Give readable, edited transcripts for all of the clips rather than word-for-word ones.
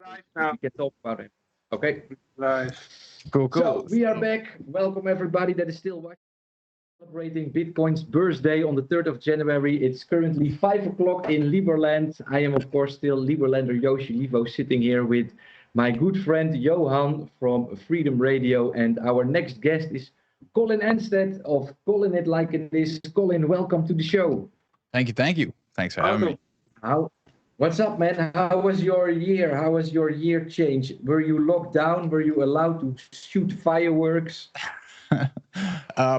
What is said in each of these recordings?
Live now. We can talk about it. Okay. Live. Cool. So we are back. Welcome everybody that is still watching. Celebrating Bitcoin's birthday on the 3rd of January. It's currently 5 o'clock in Liberland. I am, of course, still Liberlander Yoshi Livo, sitting here with my good friend Johan from Freedom Radio. And our next guest is Collin Enstad of Collin It Like It Is. Collin, welcome to the show. Thank you. Thanks for having me. What's up, man? How was your year? How was your year change? Were you locked down? Were you allowed to shoot fireworks?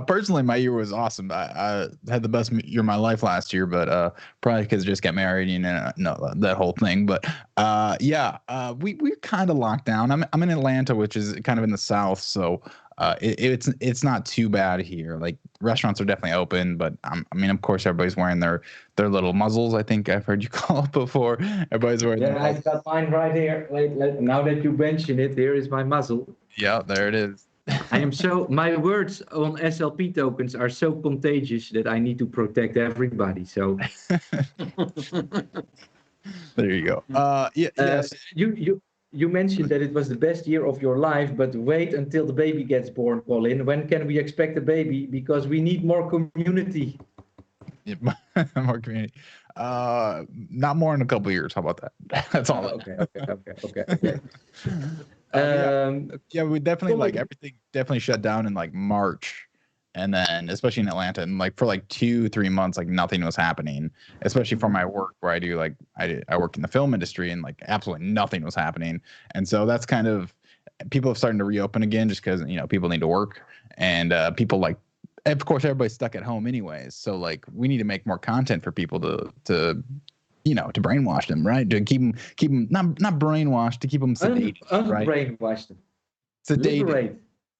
Personally, my year was awesome. I had the best year of my life last year, but probably because I just got married, that whole thing. But we're kind of locked down. I'm in Atlanta, which is kind of in the south, so it's not too bad here. Like restaurants are definitely open, but of course, everybody's wearing their little muzzles. I think I've heard you call it before. Everybody's wearing. Yeah, I got mine right here. Wait, now that you mention it, here is my muzzle. Yeah, there it is. My words on SLP tokens are so contagious that I need to protect everybody. So there you go. Yes. You mentioned that it was the best year of your life, but wait until the baby gets born, Collin. When can we expect a baby? Because we need more community. More community. Not more in a couple of years. How about that? That's all. Okay. We definitely everything definitely shut down in like March, and then especially in Atlanta, and like for like 2-3 months, like nothing was happening. Especially for my work, where I work in the film industry, and like absolutely nothing was happening. And so that's kind of people have started to reopen again, just because people need to work, and people like. Of course, everybody's stuck at home anyways. So like we need to make more content for people to brainwash them, right? To keep them not brainwashed, to keep them sedated, right? Brainwash them. Sedated.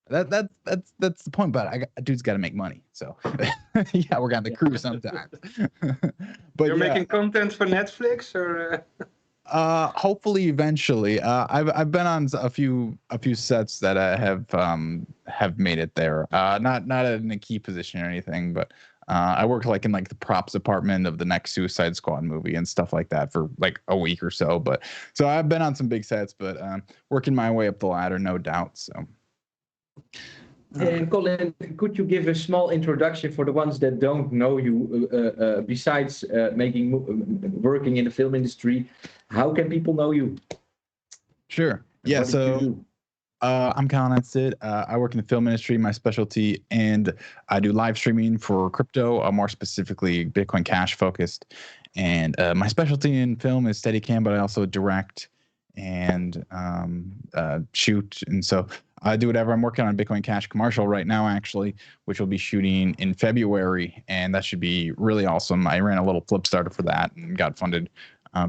That's the point. But a dude's got to make money, so yeah, we're on the cruise sometimes. But you're making content for Netflix, or? Hopefully, eventually. I've been on a few sets that have made it there. Not in a key position or anything, but I worked in the props department of the next Suicide Squad movie and stuff like that for like a week or so. But so I've been on some big sets, but working my way up the ladder, no doubt. So. And Collin, could you give a small introduction for the ones that don't know you? Besides working in the film industry, how can people know you? Sure. Yeah. So I'm Collin Enstad. I work in the film industry, my specialty, and I do live streaming for crypto, more specifically Bitcoin Cash focused. And my specialty in film is Steadicam, but I also direct and shoot. And so I do whatever. I'm working on a Bitcoin Cash commercial right now, actually, which will be shooting in February, and that should be really awesome. I ran a little flip starter for that and got funded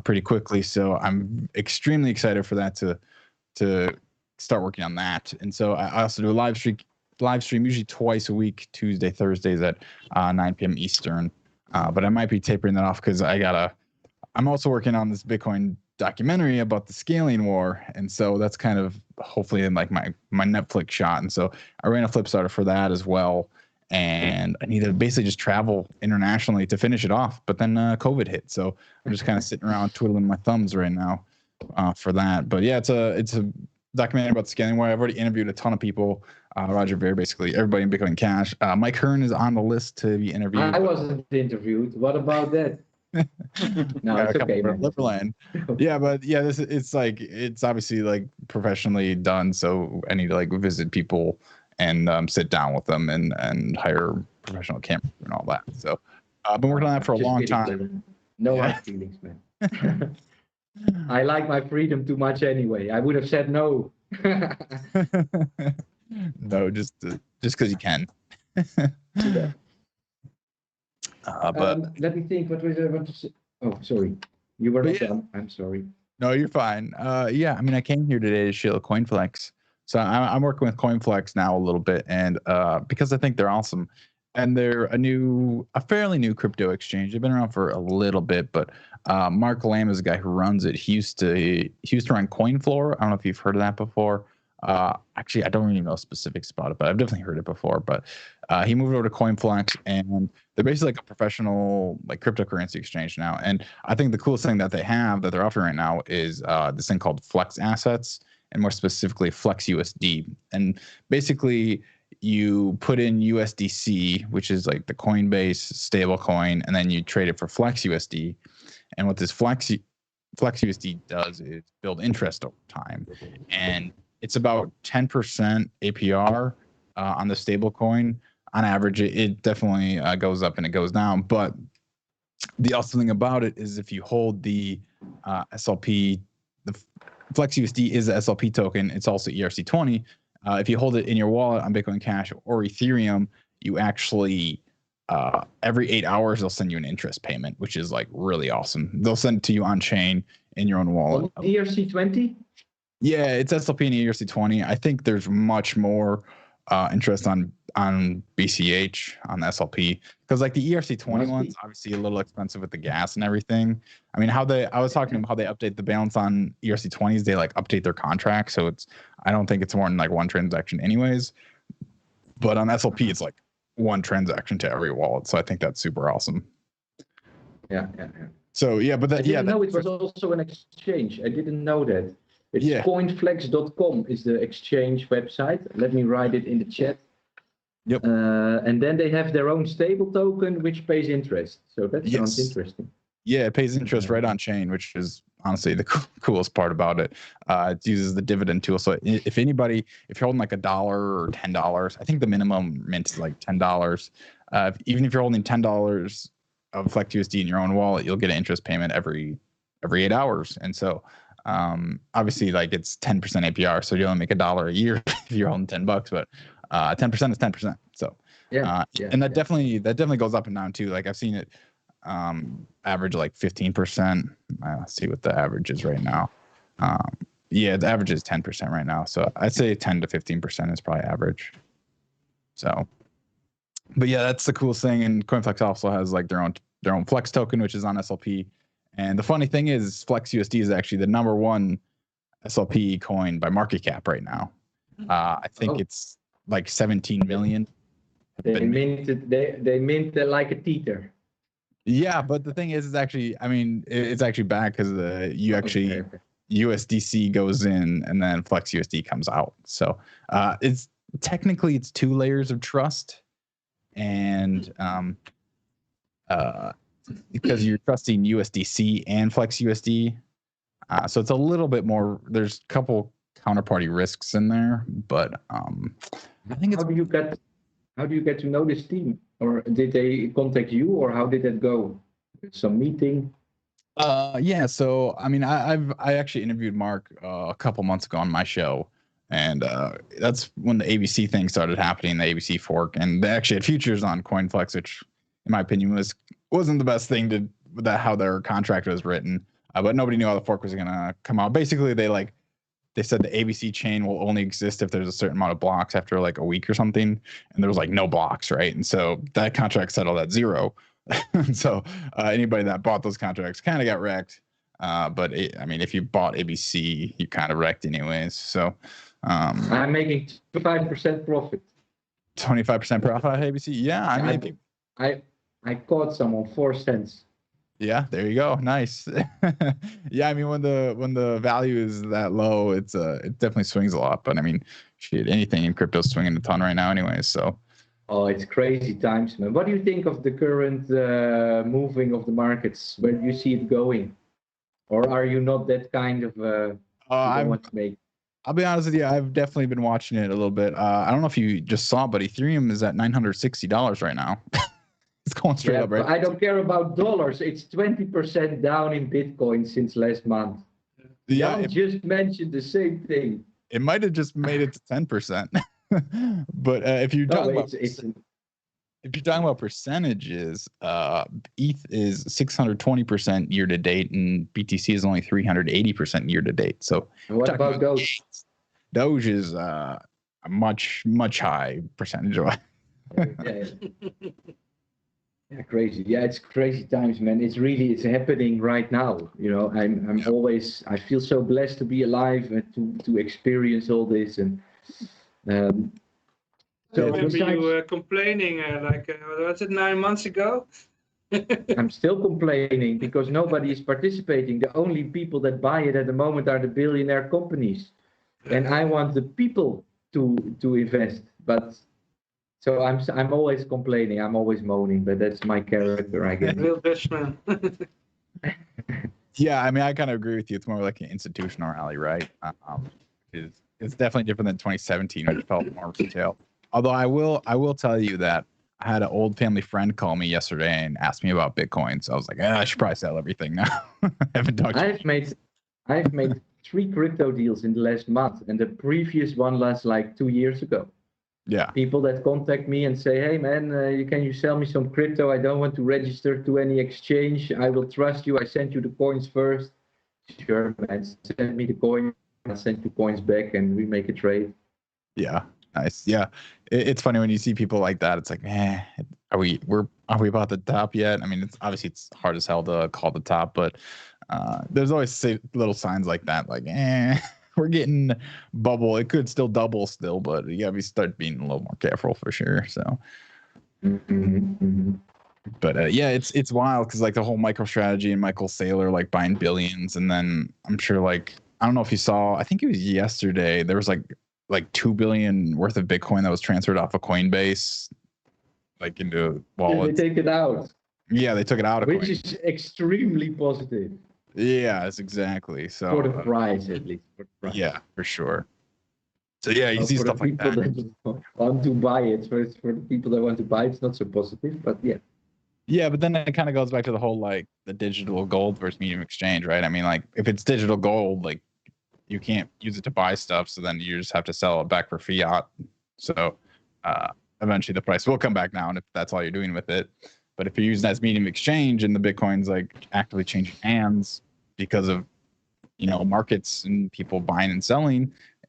pretty quickly, so I'm extremely excited for that to start working on that. And so I also do a live stream usually twice a week, Tuesday, Thursdays at 9 p.m. Eastern. But I might be tapering that off because I'm also working on this Bitcoin documentary about the scaling war, and so that's kind of hopefully in like my Netflix shot. And so I ran a flip starter for that as well, and I need to basically just travel internationally to finish it off, but then COVID hit, so I'm just kind of sitting around twiddling my thumbs right now for that. But yeah, it's a documentary about the scaling war. I've already interviewed a ton of people, Roger Ver, basically everybody in Bitcoin Cash. Mike Hearn is on the list to be interviewed. I wasn't interviewed. What about that? No, it's okay, man. Liberland. Yeah, but yeah, it's obviously like professionally done, so I need to like visit people and sit down with them and hire professional camera and all that. So I've been working on that for a long time. No hard feelings, man. I like my freedom too much anyway. I would have said no. No, just because you can. Yeah. But let me think. What was I want to say? Oh, sorry. You were not done. I'm sorry. No, you're fine. I came here today to show Coinflex. So I'm working with Coinflex now a little bit, and because I think they're awesome, and they're a fairly new crypto exchange. They've been around for a little bit, but Mark Lamb is the guy who runs it. He used to run CoinFloor. I don't know if you've heard of that before. Actually, I don't really know specifics about it, but I've definitely heard it before. But he moved over to Coinflex, and they're basically like a professional like cryptocurrency exchange now. And I think the coolest thing that they're offering right now is this thing called Flex Assets, and more specifically Flex USD. And basically, you put in USDC, which is like the Coinbase stable coin, and then you trade it for Flex USD. And what this Flex USD does is build interest over time, and it's about 10% APR on the stable coin. On average, it definitely goes up and it goes down. But the awesome thing about it is if you hold the SLP, the Flex USD is the SLP token. It's also ERC20. If you hold it in your wallet on Bitcoin Cash or Ethereum, you actually every 8 hours they'll send you an interest payment, which is like really awesome. They'll send it to you on chain in your own wallet. ERC20? Yeah, it's SLP and ERC20. I think there's much more interest on BCH on the SLP, because like the ERC20 one's obviously a little expensive with the gas and everything. I mean, I was talking about how they update the balance on ERC20s. They like update their contract, so I don't think it's more than like one transaction anyways. But on SLP, it's like one transaction to every wallet. So I think that's super awesome. Yeah. So yeah, but I didn't know it was also an exchange. I didn't know that. It's coinflex.com is the exchange website. Let me write it in the chat. Yep. And then they have their own stable token, which pays interest. So that sounds interesting. Yeah, it pays interest right on chain, which is honestly the coolest part about it. It uses the dividend tool. So if you're holding like $1 or $10, I think the minimum mint is like $10. Even if you're holding $10 of Flex USD in your own wallet, you'll get an interest payment every 8 hours. And so obviously like it's 10% APR, so you only make $1 a year if you're holding $10, but 10% is 10%. So and that definitely goes up and down too. Like I've seen it average like 15%. Let's see what the average is right now. The average is 10% right now. So I'd say 10 to 15% is probably average. So, but yeah, that's the coolest thing. And Coinflex also has like their own Flex token, which is on SLP. And the funny thing is, Flex USD is actually the number one SLP coin by market cap right now. I think it's like 17 million. They minted it like a teeter. Yeah, but the thing is actually, I mean, it's actually bad because USDC goes in and then Flex USD comes out. So it's technically 2 layers of trust, and because you're trusting USDC and Flex USD, so it's a little bit more. There's a couple counterparty risks in there, but I think it's. How do you get to know this team? Or did they contact you, or how did that go? Some meeting? Yeah. So I mean, I actually interviewed Mark a couple months ago on my show, and that's when the ABC thing started happening, the ABC fork, and they actually had futures on Coinflex, which, in my opinion, wasn't the best thing to how their contract was written. But nobody knew how the fork was gonna come out. Basically, they said the ABC chain will only exist if there's a certain amount of blocks after like a week or something, and there was like no blocks, right? And so that contract settled at 0. So anybody that bought those contracts kind of got wrecked. But I mean, if you bought ABC, you kind of wrecked anyways. So I'm making 25% profit. 25% profit on ABC. Yeah, I caught some on 4 cents. Yeah, there you go. Nice. Yeah, I mean, when the value is that low, it definitely swings a lot. But I mean, shit, anything in crypto is swinging a ton right now, anyways. So. Oh, it's crazy times, man. What do you think of the current moving of the markets? Where do you see it going, or are you not that kind of? I'll be honest with you. I've definitely been watching it a little bit. I don't know if you just saw, but Ethereum is at $960 right now. It's going straight up, right? I don't care about dollars. It's 20% down in Bitcoin since last month. Yeah, Jan just mentioned the same thing. It might have just made it to 10%. But if you're talking about percentages, ETH is 620% year to date, and BTC is only 380% year to date. So what about Doge? Doge is a much high percentage. Yeah, crazy. Yeah, it's crazy times, man. It's happening right now. You know, I feel so blessed to be alive and to experience all this. And um, I so remember besides, you complaining what was it, 9 months ago? I'm still complaining because nobody is participating. The only people that buy it at the moment are the billionaire companies, and I want the people to invest. But so I'm always complaining. I'm always moaning, but that's my character, I guess. Real Dutchman. Yeah, I mean, I kind of agree with you. It's more like an institutional rally, right? It's definitely different than 2017, which felt more retail. Although I will tell you that I had an old family friend call me yesterday and asked me about Bitcoin. So I was like, I should probably sell everything now. I haven't talked to I've made 3 crypto deals in the last month, and the previous one was like 2 years ago. Yeah. People that contact me and say, "Hey man, can you sell me some crypto? I don't want to register to any exchange. I will trust you. I send you the coins first." Sure, man. Send me the coin. I'll send you coins back, and we make a trade. Yeah. Nice. Yeah. It's funny when you see people like that. It's like, are we about the top yet? I mean, it's hard as hell to call the top, but there's always little signs like that, like, we're getting bubble. It could still double still, but you gotta start being a little more careful for sure. So, but yeah, it's wild because like the whole MicroStrategy and Michael Saylor like buying billions, and then I'm sure like I don't know if you saw. I think it was yesterday. There was like 2 billion worth of Bitcoin that was transferred off of Coinbase, like into wallets. They take it out. Yeah, they took it out of which Coinbase. is extremely positive. Yes, exactly. So for the price, at least. For the price. Yeah, for sure. So yeah, you see for stuff the like people that. want to buy it. For the people that want to buy, it's not so positive. But yeah. Yeah, but then it kind of goes back to the whole like the digital gold versus medium exchange, right? I mean, like if it's digital gold, like you can't use it to buy stuff, so then you just have to sell it back for fiat. So eventually the price will come back down if that's all you're doing with it. But if you're using it as medium exchange and the Bitcoin's like actively changing hands because of markets and people buying and selling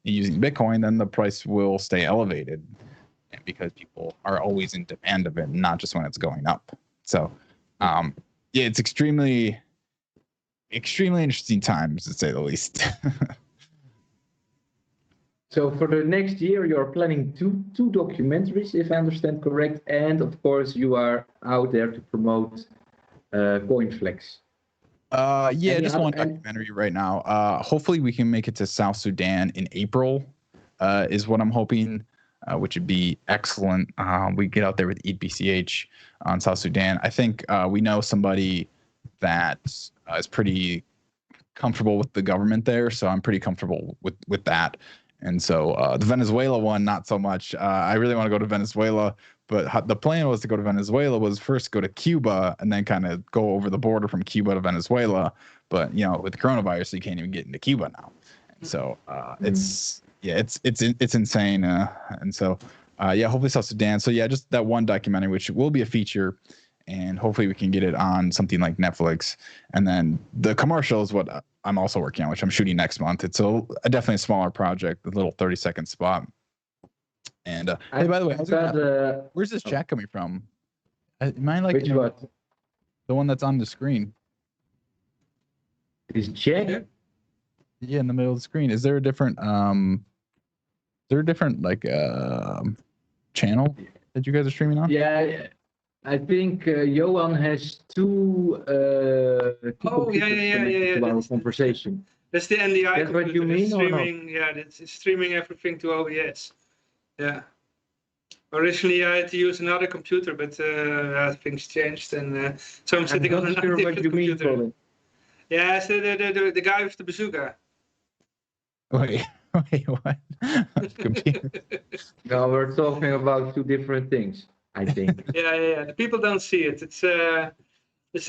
and using Bitcoin, then the price will stay elevated because people are always in demand of it, not just when it's going up. So, yeah, it's extremely interesting times to say the least. So for the next year, you're planning two documentaries, if I understand correct, and of course you are out there to promote Coinflex. Yeah, just one documentary right now. Hopefully we can make it to South Sudan in April, is what I'm hoping, which would be excellent. We get out there with EBCH on South Sudan. I think we know somebody that is pretty comfortable with the government there, so I'm pretty comfortable with that. And so the Venezuela one, not so much. I really want to go to Venezuela, but the plan was to go to Venezuela was first go to Cuba and then kind of go over the border from Cuba to Venezuela. But with the coronavirus, you can't even get into Cuba now. And so it's insane. And so hopefully South Sudan. So yeah, just that one documentary, which will be a feature, and hopefully we can get it on something like Netflix. And then the commercial is what I'm also working on, which I'm shooting next month. It's definitely a smaller project, a little 30-second spot. And hey, by the way, where's this chat coming from? Am I like which what? The one that's on the screen? Is chat? Yeah, in the middle of the screen. Is there a different like channel that you guys are streaming on? Yeah. I think Johan has two computers to our conversation. That's the NDI. That's what you mean, streaming, or not? Yeah, it's streaming everything to OBS. Yeah. Originally, I had to use another computer, but things changed, and so I'm sitting on another different computer. Colin. Yeah, so the guy with the bazooka. Wait, what? Computer. No, we're talking about two different things, I think. Yeah. The people don't see it. It's a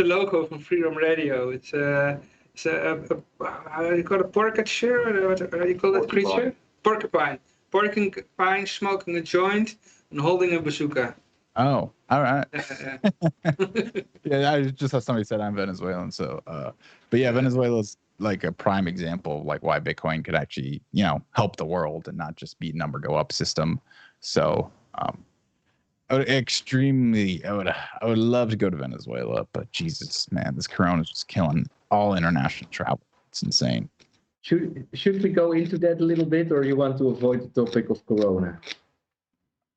logo from Freedom Radio. It's a how do you call it, porcupine? What do you call that creature? Porcupine. Porcupine smoking a joint and holding a bazooka. Oh, all right. Yeah, I just saw somebody said I'm Venezuelan, so but yeah, Venezuela's like a prime example of like why Bitcoin could actually, help the world and not just be number go up system. So I would love to go to Venezuela, but Jesus, man, this corona is just killing all international travel. It's insane. Should we go into that a little bit, or you want to avoid the topic of corona?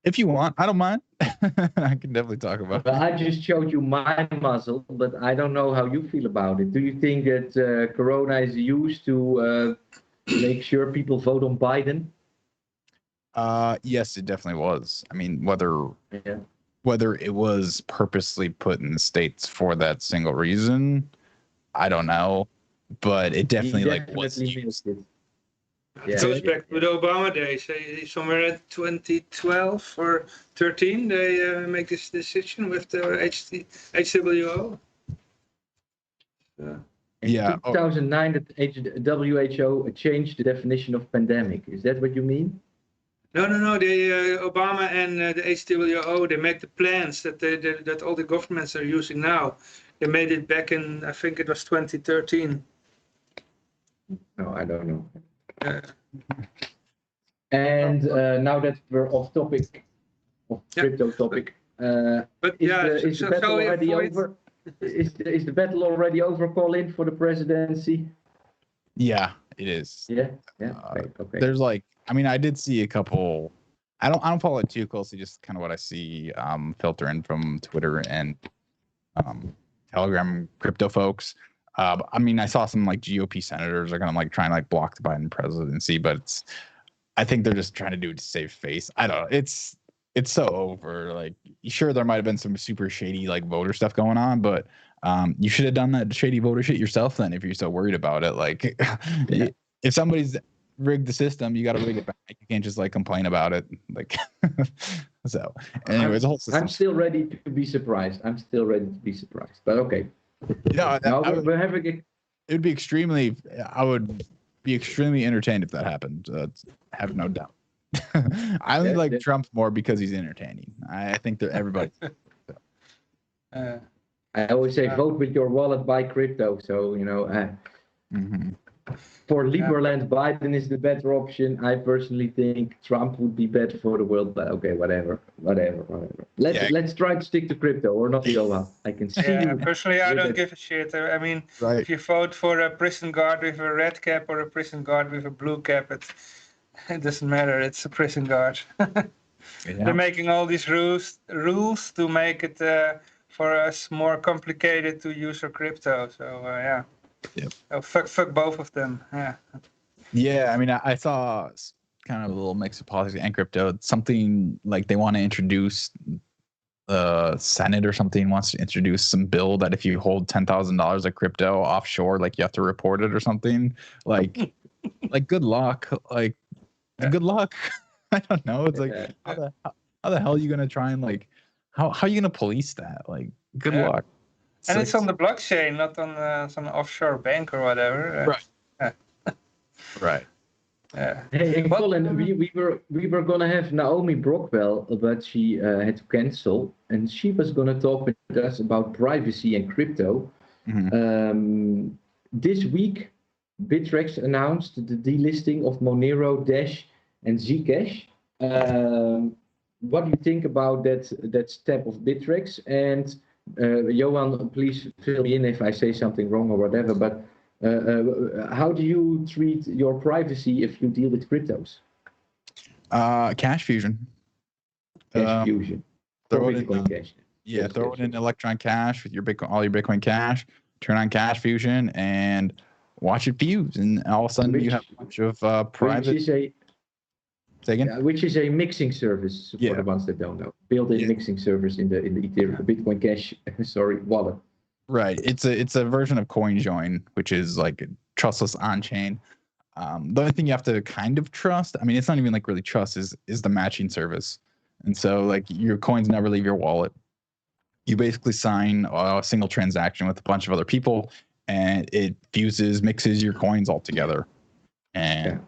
If you want, I don't mind. I can definitely talk about Well, it. I just showed you my muzzle, but I don't know how you feel about it. Do you think that corona is used to make sure people vote on Biden? Yes, it definitely was. I mean, whether Yeah. it was purposely put in the States for that single reason, I don't know. But it definitely was used. It. It goes back to the Obama days. Somewhere in 2012 or 13, they make this decision with the HWO. In 2009, the WHO changed the definition of pandemic. Is that what you mean? No. Obama and the HWO, they make the plans that all the governments are using now. They made it back in, I think it was 2013. No, I don't know. And now that we're off topic, crypto topic, but is the battle already over? Is the battle already over, Colin, for the presidency? Yeah, it is. Yeah. Okay. There's I did see a couple. I don't follow it too closely. Just kind of what I see filter in from Twitter and Telegram crypto folks. I saw some GOP senators are gonna try and block the Biden presidency, but I think they're just trying to do it to save face. I don't know. It's so over. Sure, there might have been some super shady voter stuff going on, but you should have done that shady voter shit yourself then if you're so worried about it. If somebody's rigged the system, you got to rig it back. You can't just complain about it. So anyways, the whole system. I'm still ready to be surprised. But okay. We're having it would be extremely. I would be extremely entertained if that happened. Have no doubt. I only like Trump more because he's entertaining. I think that everybody. I always say vote with your wallet, buy crypto. So for Liberland, Biden is the better option. I personally think Trump would be better for the world. But okay, whatever. Let's try to stick to crypto or not go up. I can see. Yeah, personally, I don't give a shit. I mean, if you vote for a prison guard with a red cap or a prison guard with a blue cap, it doesn't matter. It's a prison guard. They're making all these rules to make it for us more complicated to use our crypto. So yeah. Yep. Oh, fuck both of them. Yeah. Yeah, I saw kind of a little mix of politics and crypto. Something they want to introduce. The Senate or something wants to introduce some bill that if you hold $10,000 of crypto offshore, you have to report it or something. Good luck. Good luck. I don't know. It's how the hell are you gonna try and how are you gonna police that? Good luck. And it's on the blockchain, not on some offshore bank or whatever. Right. Right. Yeah. Hey, Colin, we were gonna have Naomi Brockwell, but she had to cancel, and she was gonna talk with us about privacy and crypto. Mm-hmm. This week, Bittrex announced the delisting of Monero, Dash, and Zcash. What do you think about that step of Bittrex? And Johan, please fill me in if I say something wrong or whatever. But how do you treat your privacy if you deal with cryptos? Cash fusion. Cash fusion. Throw it Bitcoin Cash. Yeah, throw it in Electron Cash with all your Bitcoin Cash. Turn on Cash Fusion and watch it fuse, and all of a sudden you have a bunch of private. Which is a mixing service for the ones that don't know. Built-in mixing service in the Ethereum Bitcoin Cash wallet. Right. It's a version of CoinJoin, which is trustless on-chain. The only thing you have to kind of trust, it's not even really trust, is the matching service. And so your coins never leave your wallet. You basically sign a single transaction with a bunch of other people, and it mixes your coins all together. And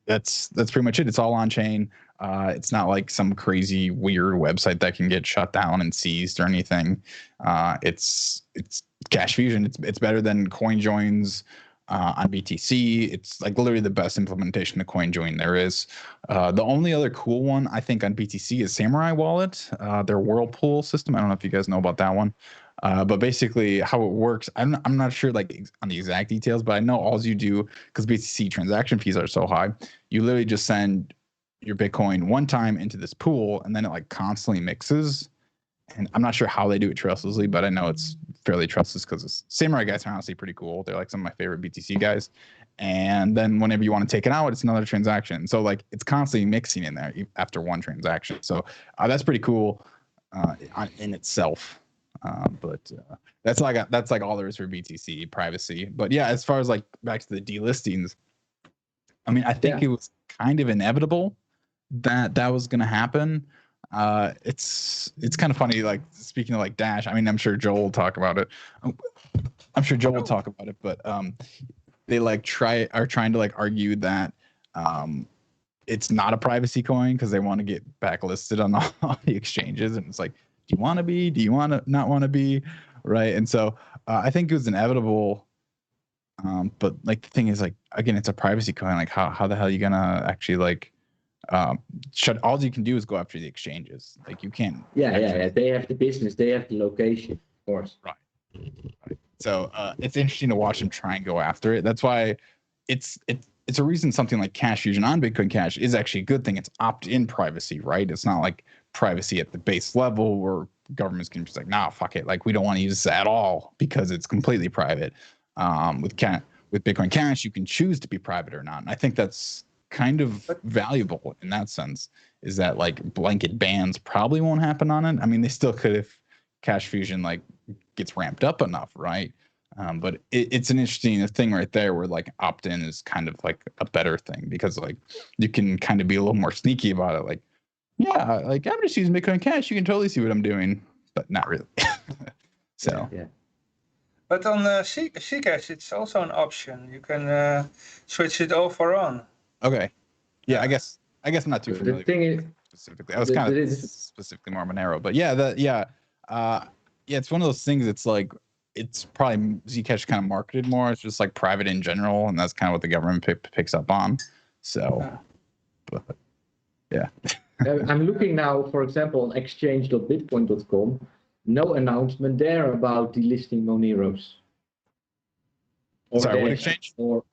that's pretty much it. It's all on chain. It's not some crazy weird website that can get shut down and seized or anything. It's Cash Fusion. It's better than CoinJoin's on BTC. It's like literally the best implementation of CoinJoin there is. The only other cool one I think on BTC is Samurai Wallet, their Whirlpool system. I don't know if you guys know about that one. But basically how it works, I'm not sure like on the exact details, but I know all you do, because BTC transaction fees are so high, you literally just send your Bitcoin one time into this pool, and then it like constantly mixes. And I'm not sure how they do it trustlessly, but I know it's fairly trustless because Samurai guys are honestly pretty cool. They're like some of my favorite BTC guys. And then whenever you want to take it out, it's another transaction. So like it's constantly mixing in there after one transaction. So that's pretty cool in itself. But that's like all there is for BTC privacy. But yeah, as far as like back to the delistings, I mean, I think it was kind of inevitable that was going to happen. It's kind of funny, like speaking of like Dash, I mean, I'm sure Joel will talk about it. But they like are trying to like argue that it's not a privacy coin because they want to get backlisted on all the exchanges. And it's like, do you want to be? Do you want to not want to be? Right. And so I think it was inevitable. But like the thing is, like, again, it's a privacy coin. Like how the hell are you gonna actually like all you can do is go after the exchanges. Like you can't. Yeah. They have the business, they have the location, of course. Right. So it's interesting to watch them try and go after it. That's why it's a reason something like Cash Fusion on Bitcoin Cash is actually a good thing. It's opt-in privacy, right? It's not like privacy at the base level where governments can just like, nah, fuck it. Like we don't want to use this at all because it's completely private. With Bitcoin Cash, you can choose to be private or not. And I think that's kind of valuable in that sense, is that like blanket bans probably won't happen on it. I mean, they still could if Cash Fusion like gets ramped up enough, right? But it's an interesting thing right there where like opt-in is kind of like a better thing because like you can kind of be a little more sneaky about it. Like, yeah, like I'm just using Bitcoin Cash. You can totally see what I'm doing, but not really. So. Yeah. But on Zcash, it's also an option. You can switch it off or on. Okay. Yeah, I guess I'm not too familiar. The thing is, specifically, I was kind of specifically more Monero, but yeah, it's one of those things. It's like it's probably Zcash kind of marketed more. It's just like private in general, and that's kind of what the government picks up on. So, but yeah. I'm looking now, for example, on exchange.bitcoin.com. No announcement there about delisting Moneros. Sorry, what exchange? Or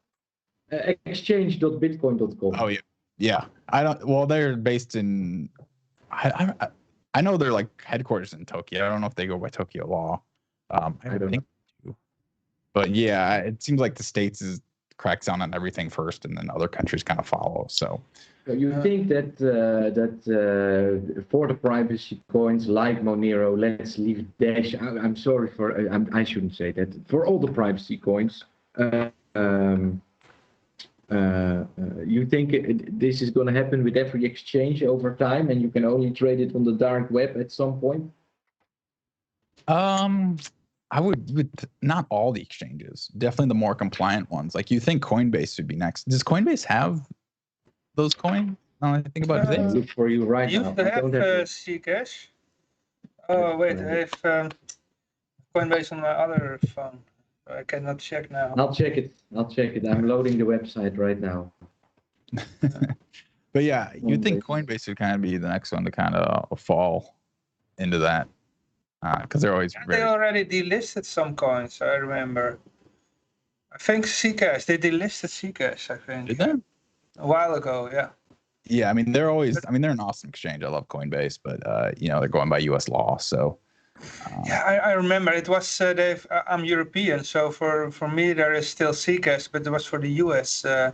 exchange.bitcoin.com. Oh yeah. I don't. Well, they're based in. I know they're like headquarters in Tokyo. I don't know if they go by Tokyo law. I don't think. But yeah, it seems like the States cracks down on everything first, and then other countries kind of follow. So you think that for the privacy coins like Monero, let's leave Dash. I'm sorry for I shouldn't say that. For all the privacy coins, you think this is going to happen with every exchange over time, and you can only trade it on the dark web at some point? I would with not all the exchanges, definitely the more compliant ones. Like you think Coinbase would be next. Does Coinbase have those coins? No, I think about it. Look for you right now. You have Zcash. Oh wait, I have Coinbase on my other phone. I cannot check now. I'll check it. I'm loading the website right now. But yeah, you'd think Coinbase would kind of be the next one to kind of fall into that. Because they're always They already delisted some coins, I remember. I think Zcash, they delisted Zcash, I think. Did they? A while ago, yeah. Yeah, I mean, they're an awesome exchange. I love Coinbase, but, they're going by U.S. law, so. Yeah, I remember. It was, I'm European, so for me there is still Zcash, but it was for the U.S. Yeah,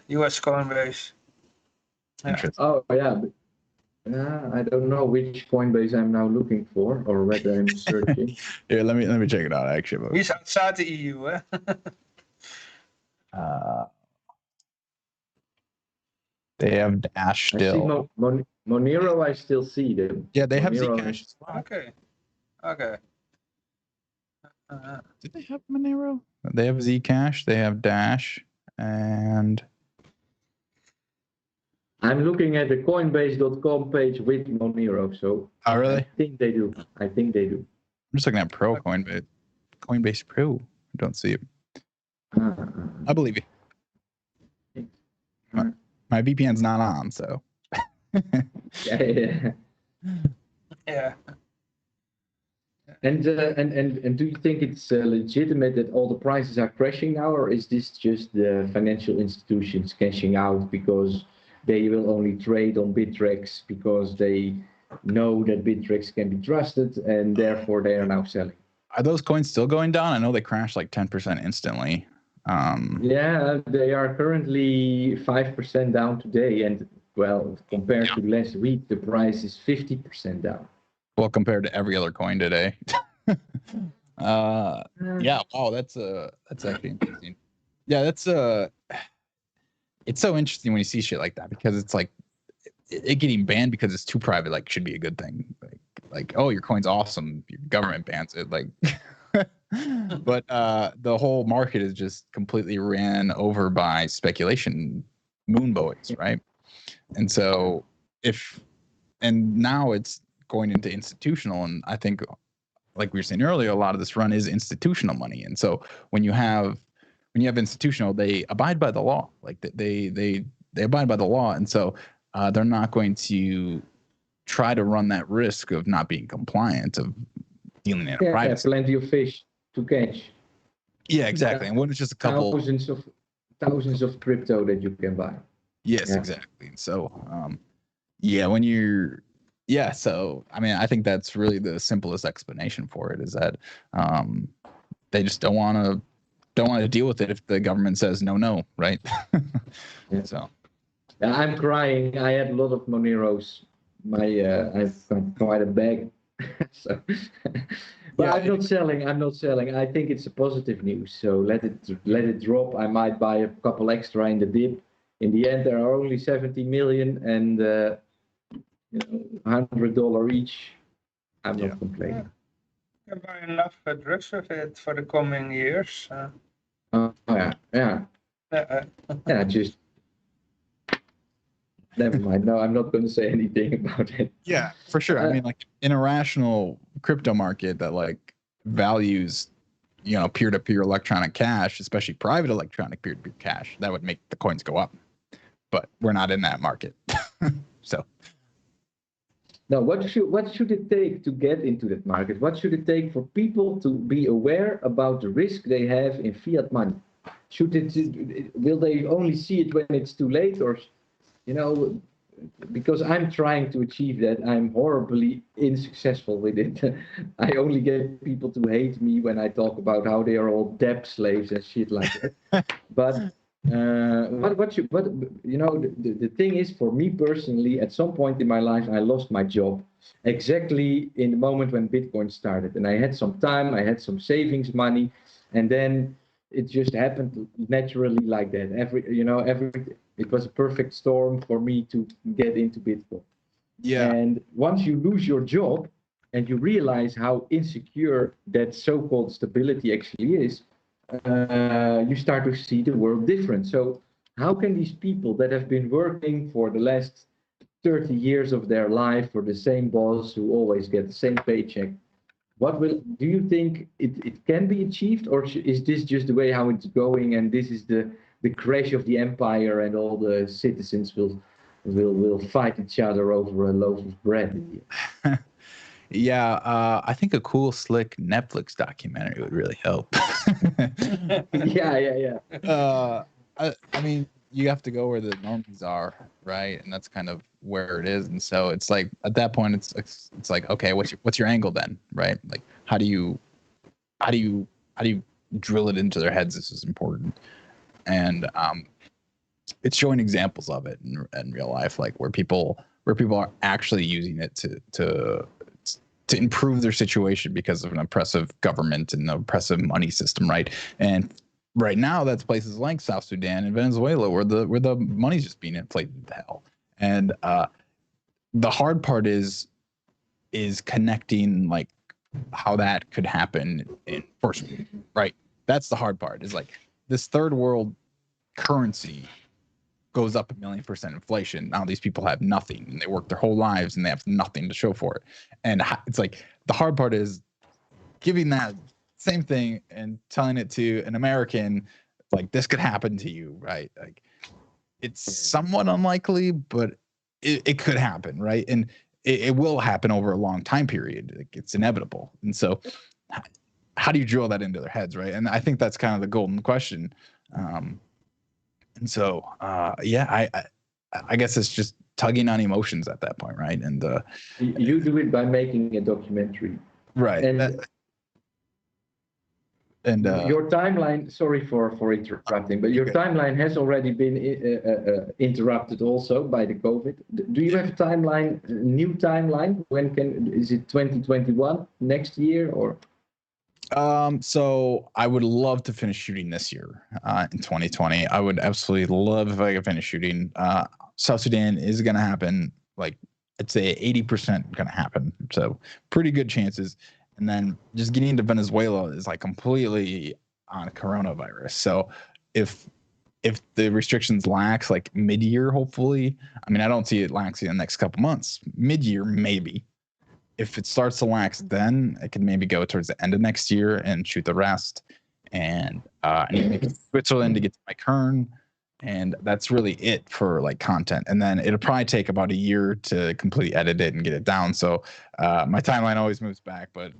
U.S. Coinbase. Yeah. Oh, yeah. I don't know which Coinbase I'm now looking for, or whether I'm searching. Here, let me check it out. Actually, he's outside the EU. They have Dash still. Monero, I still see them. Yeah, they have Zcash as well. Okay. Did they have Monero? They have Zcash. They have Dash, and. I'm looking at the Coinbase.com page with Monero, so. Oh, really? I think they do. I'm just looking at Pro Coinbase. Coinbase Pro. I don't see it. I believe you. My VPN's not on, so. Yeah. Yeah. And do you think it's legitimate that all the prices are crashing now, or is this just the financial institutions cashing out because they will only trade on Bittrex because they know that Bittrex can be trusted and therefore they are now selling? Are those coins still going down? I know they crashed like 10% instantly. Yeah, they are currently 5% down today, and well, compared to last week, the price is 50% down. Well, compared to every other coin today. Yeah. Wow. That's actually interesting. Yeah. It's so interesting when you see shit like that, because it's like it getting banned because it's too private, like, should be a good thing. Like, oh, your coin's awesome, your government bans it, like. But the whole market is just completely ran over by speculation moon boys, right? And so now it's going into institutional, and I think, like we were saying earlier, a lot of this run is institutional money. And so when you have institutional, they abide by the law, like they abide by the law, and so they're not going to try to run that risk of not being compliant, of dealing in a private. Plenty of fish to catch. Yeah, exactly. And when it's just a couple thousands of crypto that you can buy. Yes, exactly. So so I mean, I think that's really the simplest explanation for it, is that they just don't want to deal with it if the government says no, right? Yeah. So I'm crying. I had a lot of Moneros. I've got quite a bag. So, but Yeah. I'm not selling. I think it's a positive news. So let it drop. I might buy a couple extra in the dip. In the end, there are only 70 million and $100 each. I'm not complaining. You can buy enough drugs with it for the coming years. Yeah. Just never mind. No, I'm not going to say anything about it. Yeah, for sure. I mean, like, in a rational crypto market that like values, peer-to-peer electronic cash, especially private electronic peer-to-peer cash, that would make the coins go up. But we're not in that market. So. Now, what should it take to get into that market? What should it take for people to be aware about the risk they have in fiat money? Will they only see it when it's too late, or, because I'm trying to achieve that, I'm horribly unsuccessful with it. I only get people to hate me when I talk about how they are all debt slaves and shit like that. But the thing is, for me personally, at some point in my life, I lost my job exactly in the moment when Bitcoin started, and I had some time, I had some savings money, and then it just happened naturally like that. It was a perfect storm for me to get into Bitcoin. Yeah. And once you lose your job and you realize how insecure that so-called stability actually is, you start to see the world different. So how can these people that have been working for the last 30 years of their life for the same boss who always get the same paycheck, do you think it can be achieved, or is this just the way how it's going, and this is the crash of the empire and all the citizens will fight each other over a loaf of bread? Yeah, I think a cool, slick Netflix documentary would really help. Yeah. I mean, you have to go where the normies are, right? And that's kind of where it is. And so it's like, at that point, it's like, okay, what's your angle then, right? Like, how do you drill it into their heads? This is important. And it's showing examples of it in real life, like where people are actually using it to improve their situation because of an oppressive government and an oppressive money system, right? And right now, that's places like South Sudan and Venezuela where the money's just being inflated to hell. And the hard part is connecting, like, how that could happen in first, right? That's the hard part. Is like this third world currency goes up 1,000,000% inflation. Now these people have nothing, and they work their whole lives, and they have nothing to show for it. And it's like the hard part is giving that same thing and telling it to an American like this could happen to you, right? Like it's somewhat unlikely, but it could happen, right? And it will happen over a long time period. Like it's inevitable. And so how do you drill that into their heads, right? And I think that's kind of the golden question. And so I guess it's just tugging on emotions at that point, right? And you do it by making a documentary, right? And your timeline. Sorry for interrupting, but your timeline has already been interrupted also by the COVID. Do you have a timeline, a new timeline? Is it 2021 next year or? So I would love to finish shooting this year, in 2020. I would absolutely love if I could finish shooting. South Sudan is going to happen. Like I'd say 80% going to happen. So pretty good chances. And then just getting into Venezuela is like completely on coronavirus. So if the restrictions lax like mid-year, hopefully, I mean, I don't see it laxing in the next couple months. Mid-year, maybe. If it starts to lax, then I could maybe go towards the end of next year and shoot the rest. And I need to make it to Switzerland to get to my Kern. And that's really it for like content. And then it'll probably take about a year to completely edit it and get it down. So my timeline always moves back, but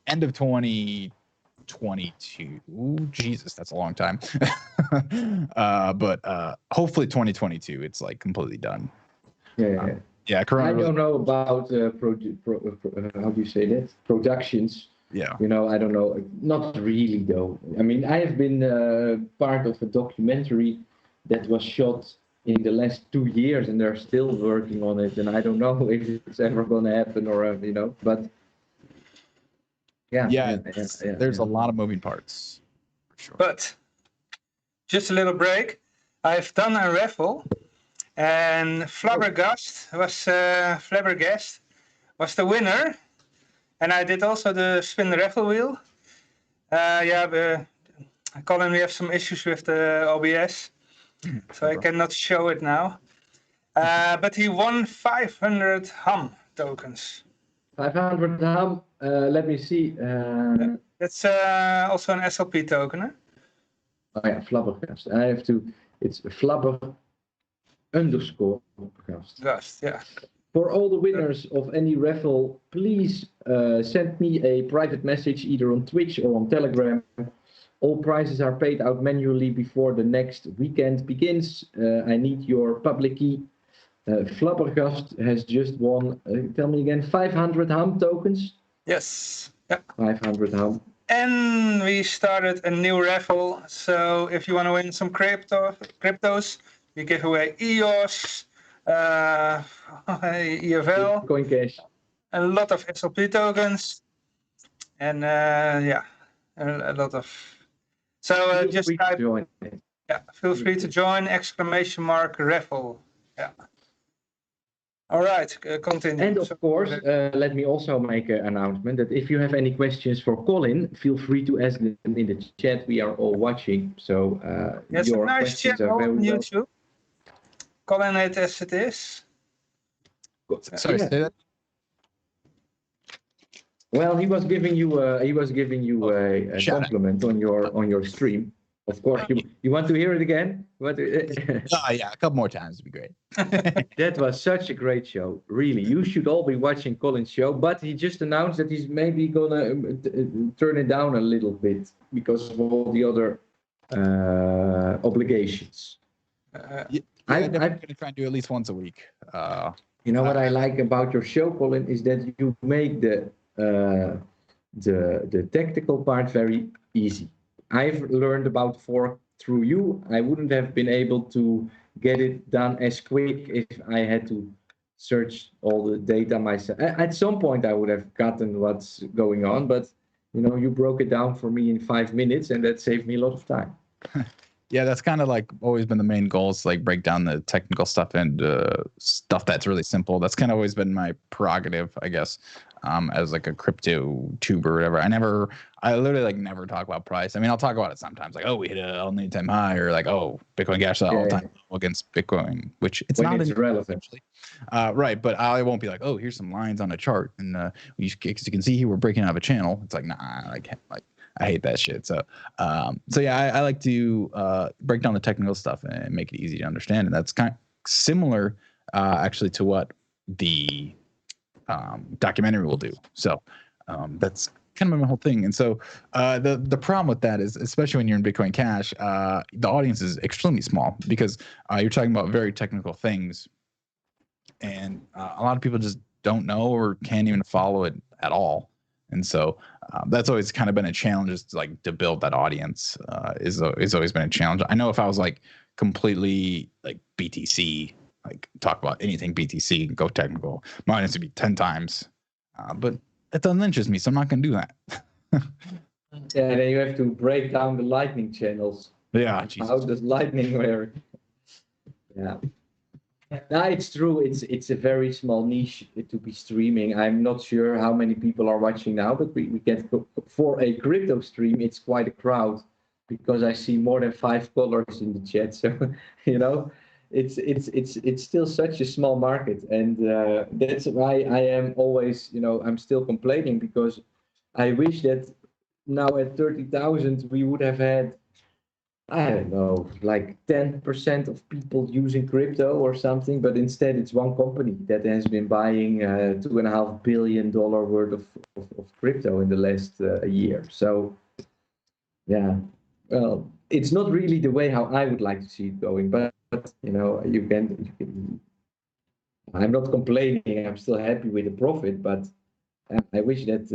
end of 2022. Ooh, Jesus, that's a long time. But hopefully 2022, it's like completely done. Yeah. Yeah, I don't know about how do you say that? Productions. Yeah. I don't know. Not really though. I mean, I have been part of a documentary that was shot in the last 2 years, and they're still working on it. And I don't know if it's ever going to happen or but yeah. There's a lot of moving parts. For sure. But just a little break. I've done a raffle. And Flabbergast was the winner, and I did also the spin the raffle wheel. Colin, we have some issues with the OBS, so I cannot show it now. But he won 500 HAM tokens. 500 HAM. Let me see. That's also an SLP token. Huh? Oh yeah, Flabbergast. I have to. It's Flabber. Gast, yeah. For all the winners of any raffle, please send me a private message either on Twitch or on Telegram. All prizes are paid out manually before the next weekend begins. I need your public key. Flabbergast has just won, tell me again, 500 HAM tokens? Yes. Yeah. 500 HAM. And we started a new raffle. So if you want to win some cryptos, we give away EOS, EFL, Coin Cash, a lot of SLP tokens, and a lot of. So just type. Feel free to join! !raffle. Yeah. All right, continue. And of course, let me also make an announcement that if you have any questions for Colin, feel free to ask them in the chat. We are all watching, so your nice questions are very on YouTube. Colin it as it is. Sorry, say that. Well, he was giving you a compliment on your stream. Of course, you want to hear it again? Yeah, a couple more times would be great. That was such a great show. Really, you should all be watching Colin's show. But he just announced that he's maybe gonna turn it down a little bit because of all the other obligations. I'm going to try and do at least once a week. You know what I like about your show, Colin, is that you make the technical part very easy. I've learned about fork through you. I wouldn't have been able to get it done as quick if I had to search all the data myself. At some point, I would have gotten what's going on, but you broke it down for me in 5 minutes, and that saved me a lot of time. Yeah, that's kind of like always been the main goal, is like break down the technical stuff and stuff that's really simple. That's kind of always been my prerogative, I guess, as like a crypto tuber or whatever. I literally like never talk about price. I mean, I'll talk about it sometimes, like, oh, we hit a all-time high, or like, oh, Bitcoin Cash all-time low against Bitcoin, which it's when not it's relevant. Right, but I won't be like, oh, here's some lines on a chart, and as you can see here, we're breaking out of a channel. It's like, nah, like I hate that shit. So yeah, I like to break down the technical stuff and make it easy to understand. And that's kind of similar actually to what the documentary will do. So that's kind of my whole thing. And so the problem with that is, especially when you're in Bitcoin Cash, the audience is extremely small because you're talking about very technical things, and a lot of people just don't know or can't even follow it at all. And so that's always kind of been a challenge, is like to build that audience. Is always been a challenge. I know if I was like completely like BTC, like talk about anything BTC and go technical, my audience would be 10 times. But it doesn't interest me, so I'm not going to do that. Yeah, and then you have to break down the lightning channels. Yeah, Jesus. How does lightning work? Yeah. No, it's true. It's a very small niche to be streaming. I'm not sure how many people are watching now, but we get for a crypto stream, it's quite a crowd, because I see more than 5 colors in the chat. So, you know, it's still such a small market, and that's why I am always, you know, I'm still complaining, because I wish that now at 30,000 we would have had, I don't know, like 10% of people using crypto or something, but instead it's one company that has been buying $2.5 billion worth of crypto in the last year. So, yeah, well, it's not really the way how I would like to see it going, but you know, you can. I'm not complaining. I'm still happy with the profit, but I wish that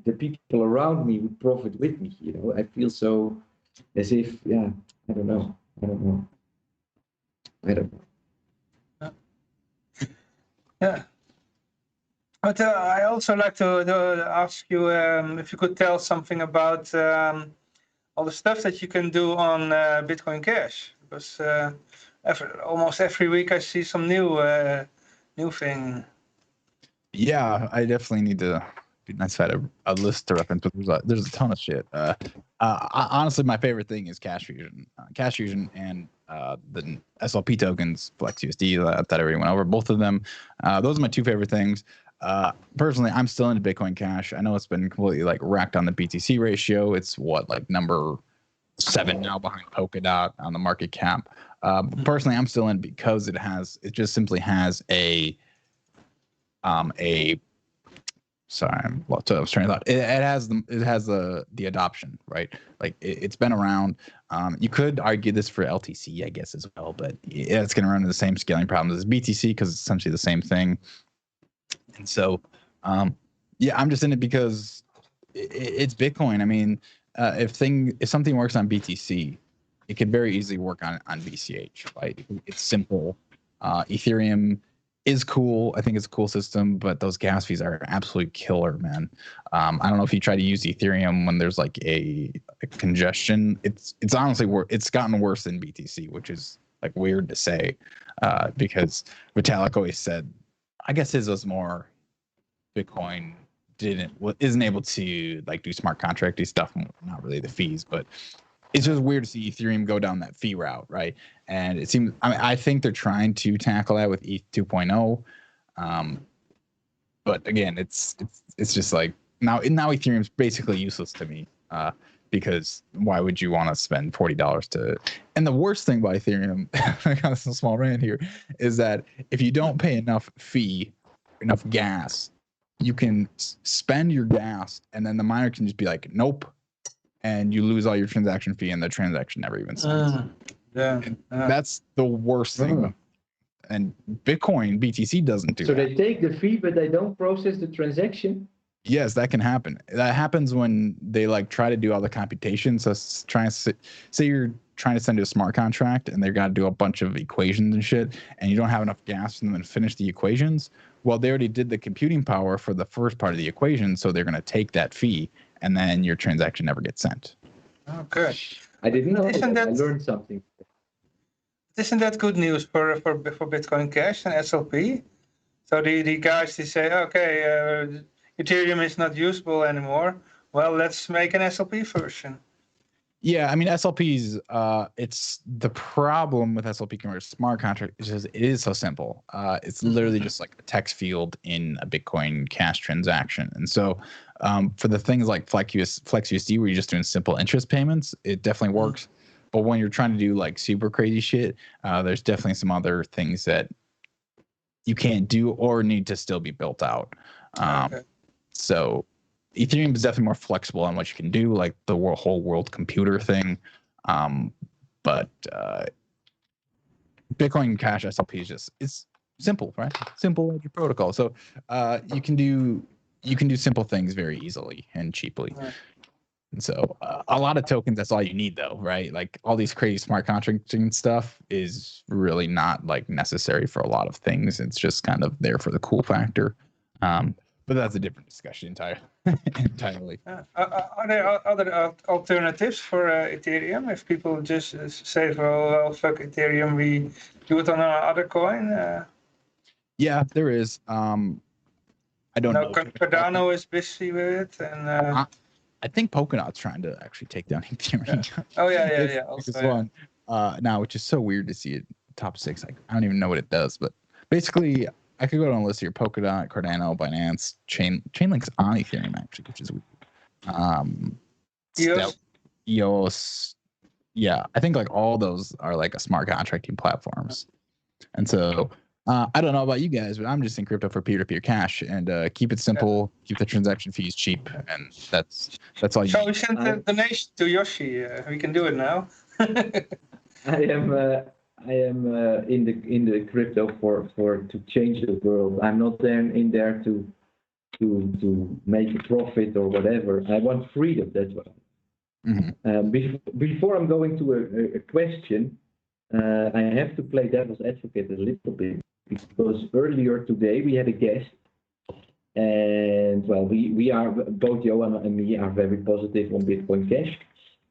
the people around me would profit with me. You know, I feel so as if, yeah, I don't know. Yeah. But I also like to ask you if you could tell something about all the stuff that you can do on Bitcoin Cash, because almost every week I see some new thing. Yeah, I definitely need to be nice if I had a list to reference, but there's a ton of shit. Honestly, my favorite thing is Cash Fusion. Cash Fusion and the SLP tokens, FlexUSD, that I already went over. Both of them, those are my 2 favorite things. Personally, I'm still into Bitcoin Cash. I know it's been completely like racked on the BTC ratio. It's what, like number 7 now behind Polkadot on the market cap. Personally, I'm still in because it just simply has sorry, I was trying to thought. It has the adoption, right? Like it's been around. You could argue this for LTC, I guess, as well, but it's going to run into the same scaling problems as BTC because it's essentially the same thing. And so, yeah, I'm just in it because it's Bitcoin. I mean, if something works on BTC, it could very easily work on BCH, right? It's simple. Ethereum is cool. I think it's a cool system, but those gas fees are absolutely killer, man. I don't know if you try to use Ethereum when there's like a congestion. It's honestly it's gotten worse than BTC, which is like weird to say, because Vitalik always said, I guess his was more Bitcoin isn't able to like do smart contracty stuff, not really the fees, but it's just weird to see Ethereum go down that fee route, right? And it seems, I think they're trying to tackle that with ETH 2.0. But again, it's just like now Ethereum's basically useless to me, because why would you want to spend $40 to? And the worst thing about Ethereum, I got a small rant here, is that if you don't pay enough gas, you can spend your gas, and then the miner can just be like, nope. And you lose all your transaction fee, and the transaction never even sends. That's the worst thing. And Bitcoin, BTC doesn't do that. So they take the fee, but they don't process the transaction? Yes, that can happen. That happens when they like try to do all the computations. So say you're trying to send a smart contract, and they've got to do a bunch of equations and shit, and you don't have enough gas for them to finish the equations. Well, they already did the computing power for the first part of the equation, so they're going to take that fee, and then your transaction never gets sent. Oh, good. I didn't know that. I learned something. Isn't that good news for Bitcoin Cash and SLP? So the guys, they say, okay, Ethereum is not usable anymore. Well, let's make an SLP version. Yeah, I mean, SLPs, it's the problem with SLP converter smart contract is just, it is so simple. It's literally just like a text field in a Bitcoin Cash transaction. And so For the things like FlexUSD, where you're just doing simple interest payments, it definitely works. But when you're trying to do like super crazy shit, there's definitely some other things that you can't do or need to still be built out. So Ethereum is definitely more flexible on what you can do, like the whole world computer thing. But Bitcoin Cash SLP is just, it's simple, right? Simple ledger protocol. So you can do simple things very easily and cheaply. And so a lot of tokens, that's all you need though, right? Like all these crazy smart contracting stuff is really not like necessary for a lot of things. It's just kind of there for the cool factor. But that's a different discussion entirely. Are there other alternatives for Ethereum? If people just say, well, fuck Ethereum, we do it on another coin? Yeah, there is. I don't know. Cardano is busy with it. And I think Polkadot's trying to actually take down Ethereum. Yeah. Oh, yeah. Also, now, which is so weird to see it top 6. I don't even know what it does, but basically, I could go down a list here: Polkadot, Cardano, Binance, Chainlink's on Ethereum actually, which is weird. EOS. Yeah, I think like all those are like a smart contracting platforms, and so. I don't know about you guys, but I'm just in crypto for peer-to-peer cash and keep it simple, keep the transaction fees cheap, and that's all you need. We sent the donation to Yoshi. We can do it now. I am in the crypto for to change the world. I'm not in there to make a profit or whatever. I want freedom. That's what. Before I'm going to a question, I have to play devil's advocate a little bit. Because earlier today we had a guest, and well, we are both Johan and me are very positive on Bitcoin Cash.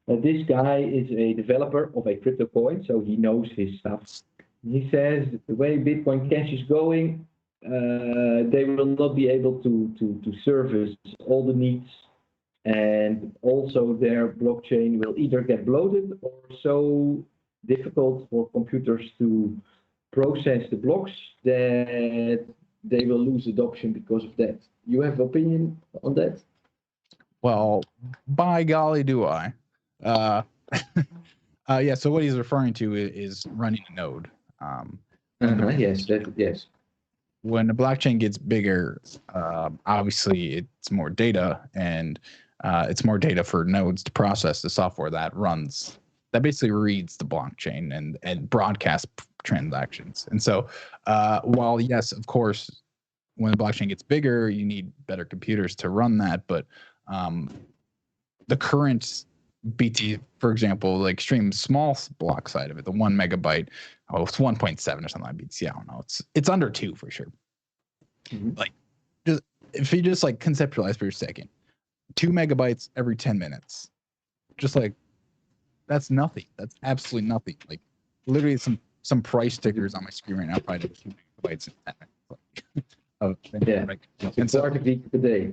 This guy is a developer of a crypto coin, so he knows his stuff. He says the way Bitcoin Cash is going, they will not be able to service all the needs, and also their blockchain will either get bloated or so difficult for computers to process the blocks that they will lose adoption because of that. You have opinion on that? Well, by golly, do I. Yeah, so what he's referring to is running a node. Yes. When the blockchain gets bigger, obviously it's more data, and it's more data for nodes to process the software that basically reads the blockchain and broadcasts transactions. And so while yes, of course, when the blockchain gets bigger, you need better computers to run that. But the current BT, for example, like extreme small block side of it, the 1 megabyte, it's 1.7 or something like BTC. I don't know. It's under 2 for sure. Like, just if you just like conceptualize for a second, 2 megabytes every 10 minutes, just like that's nothing. That's absolutely nothing. Like literally some price stickers on my screen right now probably 2 megabytes in 10 minutes. And so today.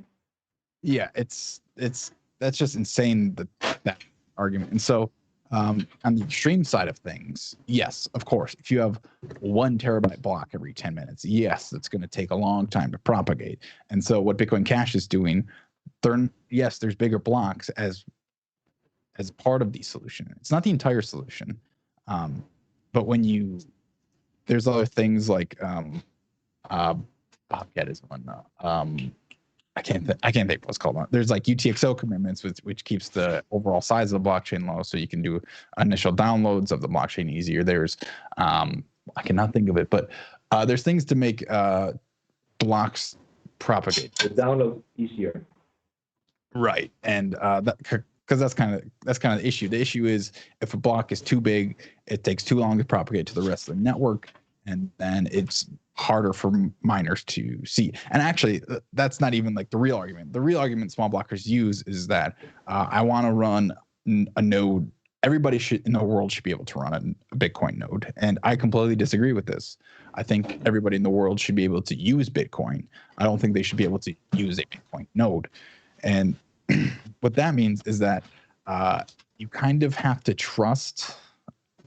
Yeah, that's just insane that argument. And so on the extreme side of things, yes, of course, if you have 1 terabyte block every 10 minutes, yes, that's going to take a long time to propagate. And so what Bitcoin Cash is doing, there's bigger blocks as part of the solution. It's not the entire solution. But when there's other things like Bobcat is one. I can't think what's called. There's like UTXO commitments, which keeps the overall size of the blockchain low, so you can do initial downloads of the blockchain easier. There's I cannot think of it, but there's things to make blocks propagate. The download easier. Right, and because that's kind of the issue. The issue is if a block is too big, it takes too long to propagate to the rest of the network, and then it's harder for miners to see. And actually, that's not even like the real argument. The real argument small blockers use is that I want to run a node. Everybody in the world should be able to run a Bitcoin node, and I completely disagree with this. I think everybody in the world should be able to use Bitcoin. I don't think they should be able to use a Bitcoin node. And what that means is that you kind of have to trust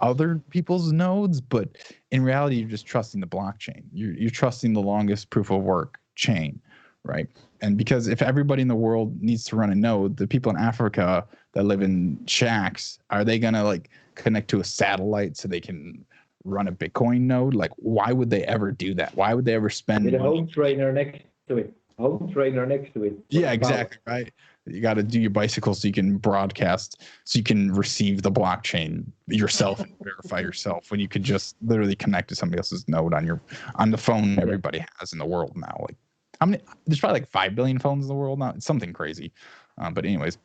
other people's nodes, but in reality, you're just trusting the blockchain. You're trusting the longest proof of work chain, right? And because if everybody in the world needs to run a node, the people in Africa that live in shacks, are they gonna like connect to a satellite so they can run a Bitcoin node? Like, why would they ever do that? Why would they ever spend With a money? home trainer next to it. Home trainer next to it. Yeah, exactly, right? You got to do your bicycle so you can broadcast, so you can receive the blockchain yourself and verify yourself when you could just literally connect to somebody else's node on the phone everybody has in the world now. Like, how many? There's probably like 5 billion phones in the world now. It's something crazy. But anyways,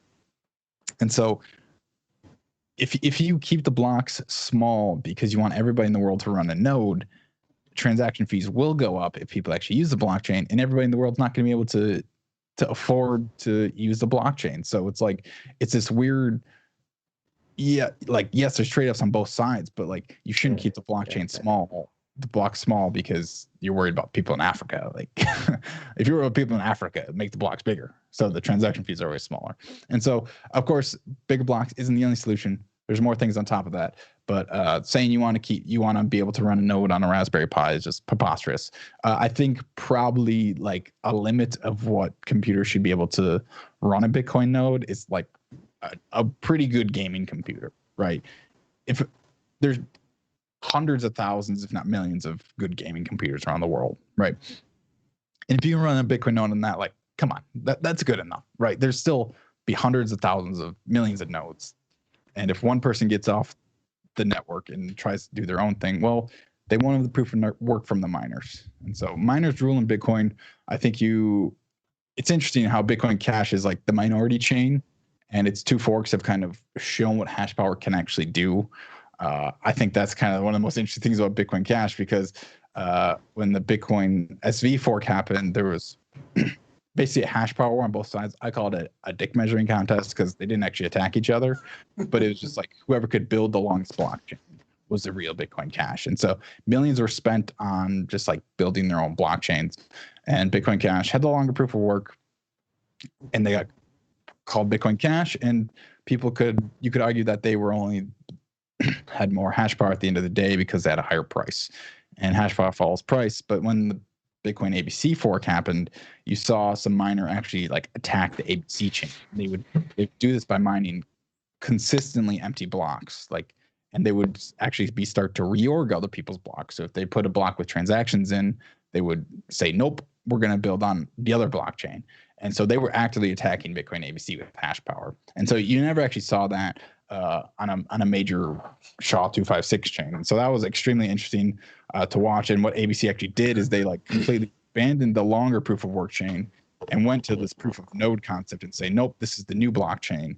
and so if you keep the blocks small because you want everybody in the world to run a node, transaction fees will go up if people actually use the blockchain, and everybody in the world's not going to be able to afford to use the blockchain. So it's this weird, like, yes, there's trade-offs on both sides, but like you shouldn't keep the blockchain small, the block small, because you're worried about people in Africa. Like if you're worried about people in Africa, make the blocks bigger, so the transaction fees are always smaller. And so of course bigger blocks isn't the only solution. There's more things on top of that, but saying you want to be able to run a node on a Raspberry Pi is just preposterous. I think probably like a limit of what computers should be able to run a Bitcoin node is like a pretty good gaming computer, right? If there's hundreds of thousands, if not millions, of good gaming computers around the world, right? And if you can run a Bitcoin node on that, like, come on, that's good enough, right? There's still be hundreds of thousands of millions of nodes. And if one person gets off the network and tries to do their own thing, well, they won't have the proof of work from the miners. And so miners rule in Bitcoin. I think it's interesting how Bitcoin Cash is like the minority chain, and its two forks have kind of shown what hash power can actually do. I think that's kind of one of the most interesting things about Bitcoin Cash, because when the Bitcoin SV fork happened, there was basically a hash power war on both sides. I called it a dick measuring contest because they didn't actually attack each other, but it was just like whoever could build the longest blockchain was the real Bitcoin Cash. And so millions were spent on just like building their own blockchains, and Bitcoin Cash had the longer proof of work, and they got called Bitcoin Cash. And you could argue that they were only had more hash power at the end of the day because they had a higher price, and hash power follows price. But when the Bitcoin ABC fork happened, you saw some miner actually like attack the ABC chain. They would do this by mining consistently empty blocks, like, and they would actually start to reorg other people's blocks. So if they put a block with transactions in, they would say, nope, we're going to build on the other blockchain. And so they were actively attacking Bitcoin ABC with hash power. And so you never actually saw that on a major SHA-256 chain. And so that was extremely interesting to watch. And what ABC actually did is they like completely abandoned the longer proof of work chain and went to this proof of node concept and say, nope, this is the new blockchain.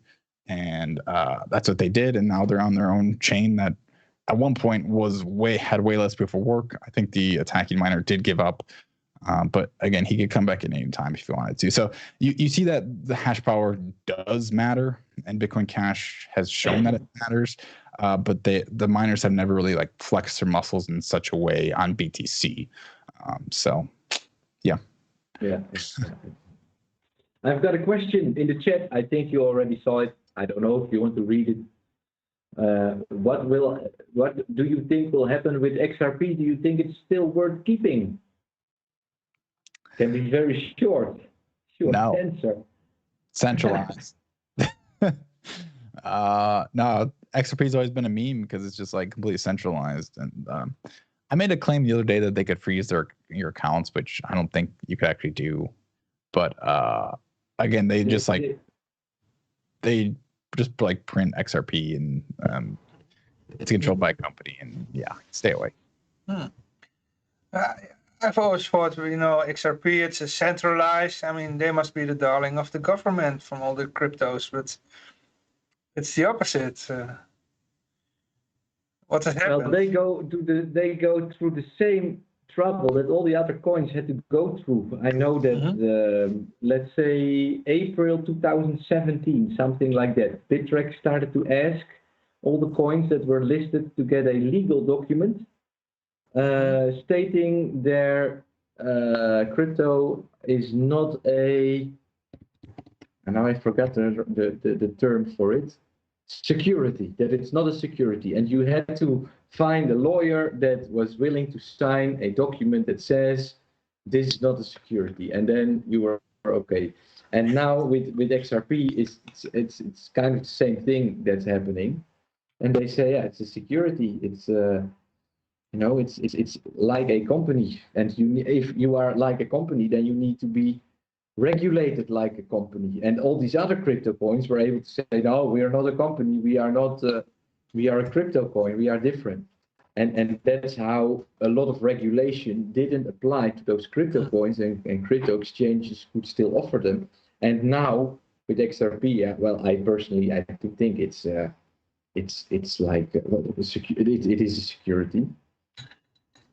And that's what they did. And now they're on their own chain that at one point had way less proof of work. I think the attacking miner did give up. But again, he could come back at any time if he wanted to. So you see that the hash power does matter, and Bitcoin Cash has shown that it matters. But the miners have never really like flexed their muscles in such a way on BTC. So, yeah. Yeah. I've got a question in the chat. I think you already saw it. I don't know if you want to read it. What do you think will happen with XRP? Do you think it's still worth keeping? Can be very short No. answer. Centralized. No, XRP's always been a meme because it's just like completely centralized. And I made a claim the other day that they could freeze your accounts, which I don't think you could actually do. But again, they just like print XRP, and it's controlled by a company, and yeah, stay away. I've always thought, XRP, it's a centralized. I mean, they must be the darling of the government from all the cryptos, but it's the opposite. What has happened? Well, they go through the same trouble that all the other coins had to go through. I know that, let's say April 2017, something like that, Bittrex started to ask all the coins that were listed to get a legal document stating their crypto is not and now I forgot the term for it, security, that it's not a security. And you had to find a lawyer that was willing to sign a document that says this is not a security, and then you were okay. And now with XRP, it's kind of the same thing that's happening, and they say, yeah, it's a security. It's it's like a company, and if you are like a company, then you need to be regulated like a company. And all these other crypto coins were able to say, no, we are not a company. We are not. We are a crypto coin. We are different. And that's how a lot of regulation didn't apply to those crypto coins, and crypto exchanges could still offer them. And now with XRP, yeah, well, I personally think it's like it is a security.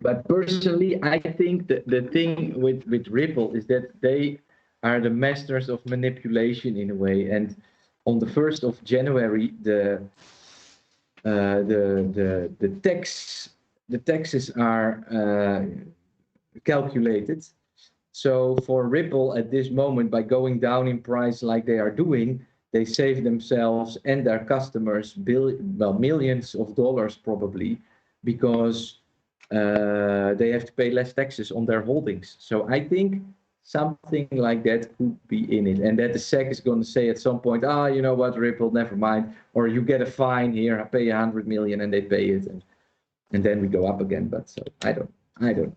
But personally, I think that the thing with Ripple is that they are the masters of manipulation in a way. And on the 1st of January, the taxes are calculated. So for Ripple at this moment, by going down in price like they are doing, they save themselves and their customers millions of dollars probably, because they have to pay less taxes on their holdings. So I think something like that could be in it, and that the SEC is going to say at some point, you know what, Ripple, never mind, or you get a fine here, I pay 100 million, and they pay it, and then we go up again. But so I don't know.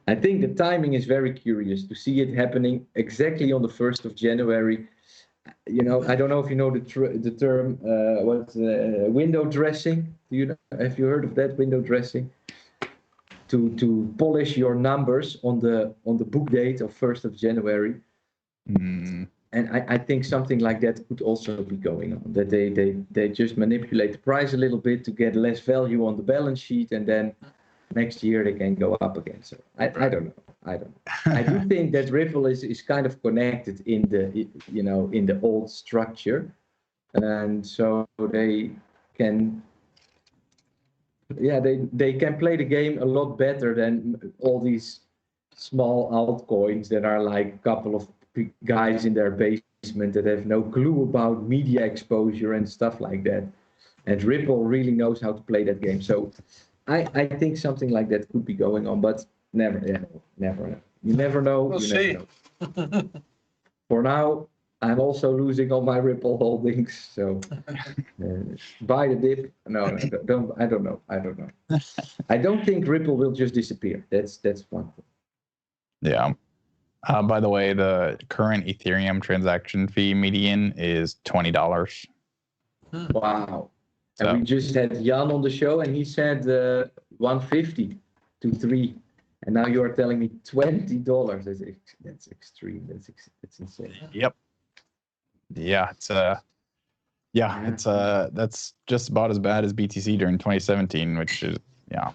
I think the timing is very curious to see it happening exactly on the 1st of January. I don't know if you know the term window dressing. Have you heard of that, window dressing? To polish your numbers on the book date of 1st of January. And I think something like that could also be going on, that they just manipulate the price a little bit to get less value on the balance sheet, and then next year they can go up again. So I don't know. I do think that Ripple is kind of connected in the old structure, and so they can they can play the game a lot better than all these small altcoins that are like a couple of guys in their basement that have no clue about media exposure and stuff like that. And Ripple really knows how to play that game. So I think something like that could be going on, but never. You never know. We'll see. For now, I'm also losing all my Ripple holdings. So buy the dip. No, I don't know. I don't think Ripple will just disappear. That's one thing. Yeah. By the way, the current Ethereum transaction fee median is $20. Wow. So. And we just had Jan on the show, and he said 150 to 3. And now you are telling me $20. That's extreme. That's insane. Yep. Yeah, that's just about as bad as BTC during 2017, which is Yeah,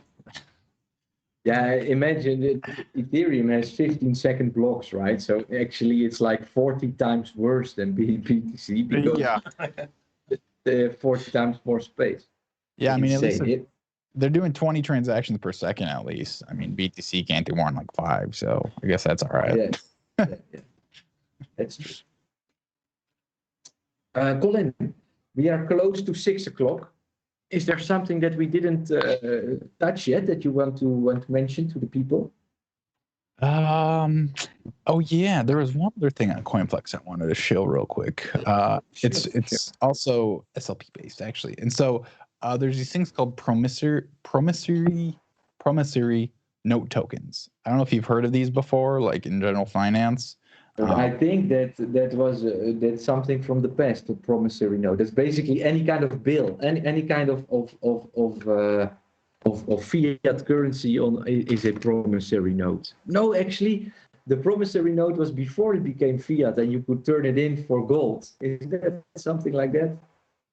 imagine Ethereum has 15-second blocks, right? So actually, it's like 40 times worse than BTC because they have 40 times more space. Yeah, I mean, at least they're doing 20 transactions per second at least. I mean, BTC can't do more than like 5, so I guess that's all right. Yeah. That's true. Colin, we are close to 6 o'clock. Is there something that we didn't touch yet that you want to mention to the people? Oh yeah, there was one other thing on Coinflex I wanted to show real quick. It's also SLP based actually, and so there's these things called promissory note tokens. I don't know if you've heard of these before, like in general finance. I think that's something from the past, a promissory note. That's basically any kind of bill, any kind of fiat currency is a promissory note. No, actually, the promissory note was before it became fiat, and you could turn it in for gold. Is that something like that?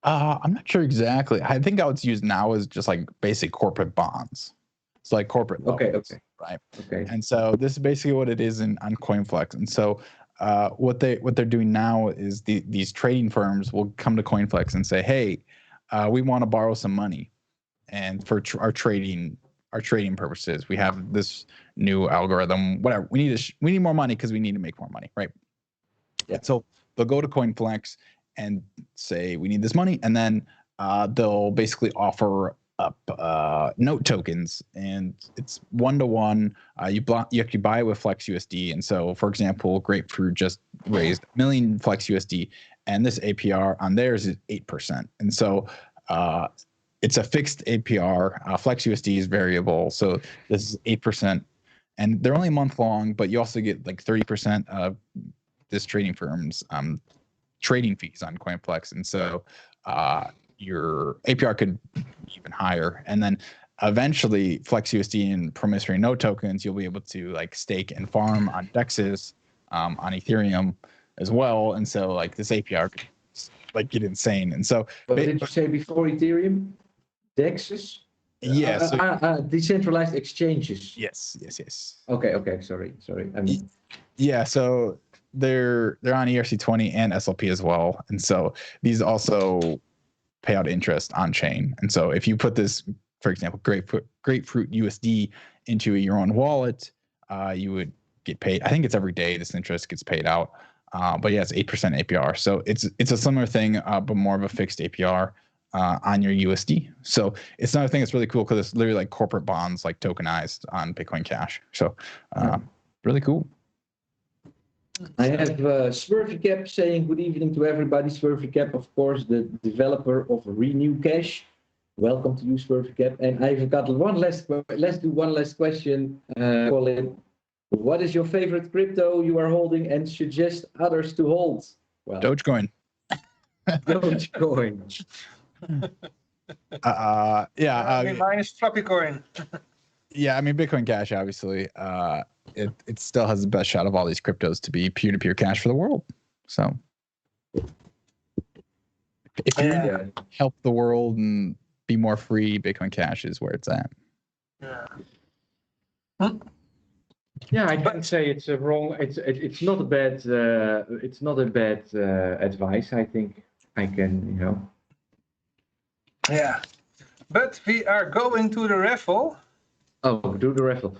I'm not sure exactly. I think how it's used now is just like basic corporate bonds. It's like corporate loans. Okay. Right. Okay. And so this is basically what it is on Coinflex. And so what they're doing now is these trading firms will come to Coinflex and say, hey, we want to borrow some money, and for our trading purposes, we have this new algorithm. Whatever, we need more money because we need to make more money, right? Yeah. So they'll go to Coinflex and say we need this money, and then they'll basically offer up note tokens, and it's 1-to-1. You actually buy it with Flex USD, and so for example, Grapefruit just raised 1 million Flex USD, and this APR on theirs is 8%, and so it's a fixed APR. Flex USD is variable, so this is 8%, and they're only a month long, but you also get like 30% of this trading firm's trading fees on Coinflex, and so your APR could be even higher. And then eventually Flex USD and promissory note tokens, you'll be able to like stake and farm on DEXs, on Ethereum as well. And so like this APR could like get insane. And so what did you say before Ethereum? DEXs? Yeah. So, decentralized exchanges. yes. Okay. Sorry. Yeah. So they're on ERC20 and SLP as well. And so these also pay out interest on chain. And so if you put this, for example, Grapefruit USD into your own wallet, you would get paid. I think it's every day this interest gets paid out. But yeah, it's 8% APR. So it's a similar thing, but more of a fixed APR on your USD. So it's another thing that's really cool because it's literally like corporate bonds, like tokenized on Bitcoin Cash. So really cool. I have SwervyCap saying good evening to everybody. SwervyCap, of course, the developer of Renew Cash. Welcome to you, SwervyCap. And I've got let's do one last question, Colin. What is your favorite crypto you are holding and suggest others to hold? Well, Dogecoin. Dogecoin. Mine is Floppy Coin. Yeah, I mean, Bitcoin Cash, obviously, it still has the best shot of all these cryptos to be peer-to-peer cash for the world. So if you help the world and be more free, Bitcoin Cash is where it's at. Yeah. Yeah, I can't say it's wrong. It's not a bad advice. I think I can, Yeah, but we are going to the raffle. Oh, do the raffle.